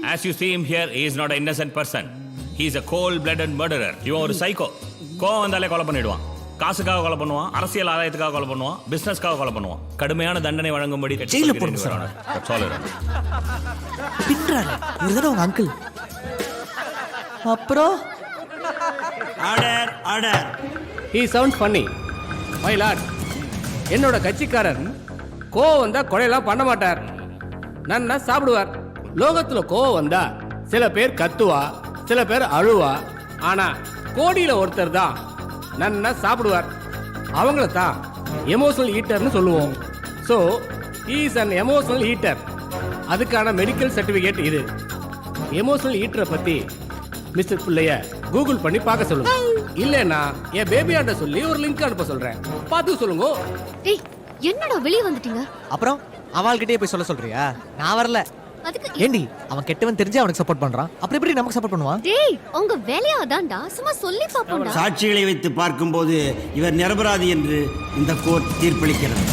As you see him here, he is not an innocent person. He is a cold-blooded murderer. இவன் ஒரு psycho. கோவம் வந்தாலே கொலை பண்ணிடுவான். காசுக்காக கொலை பண்ணுவான், அரசியல் ஆதாயத்துக்காக கொலை பண்ணுவான், பிசினஸ்க்காக கொலை பண்ணுவான். கடுமையான தண்டனை வழங்கும்படி ஜெயில போடுங்க சார். பின்றாரு இவர்தானே உங்க அங்கிள். அப்புறம் order order. He sounds funny. My lord, என்னோட கட்சிக்காரர் கோவம் வந்தா கொலையெல்லாம் பண்ண மாட்டார், நன்னா சாப்பிடுவார். லோகத்துல கோவம் வந்தா சில பேர் கத்துவா, சில பேர் அழுவா, ஆனா கோடியில ஒருத்தர் தான் நன்னா சாப்பிடுவார். அவங்கள தான் எமோஷனல் ஈட்டர்னு சொல்லுவோம். So he is an emotional eater. அதுக்கான மெடிக்கல் சர்டிஃபிகேட் இது. எமோஷனல் ஈட்டரை பத்தி மிஸ்டர் பிள்ளைய கூகுள் பண்ணி பார்க்க சொல்லுங்க. இல்லைன்னா என் பேபியாண்ட சொல்லி ஒரு லிங்க் அனுப்ப சொல்றேன், பார்த்து சொல்லுங்க. டேய் என்னடா வெளிய வந்துட்டீங்க? அப்புறம் அவள்கிட்டயே போய் சொல்ல சொல்றியா? நான் வரல. அதுக்கு ஏண்டி அவன் கெட்டவன் தெரிஞ்சு அவனுக்கு சப்போர்ட் பண்றான், அப்புறம் எப்படி நமக்கு சப்போர்ட் பண்ணுவான்? டேய் உங்க வேலையா அதான்டா, சும்மா சொல்லி பாப்போம்டா. சாட்சிகளை வைத்து பார்க்கும்போது இவர் நிரபராதி என்று இந்த கோர்ட் தீர்ப்பளிக்கிறது.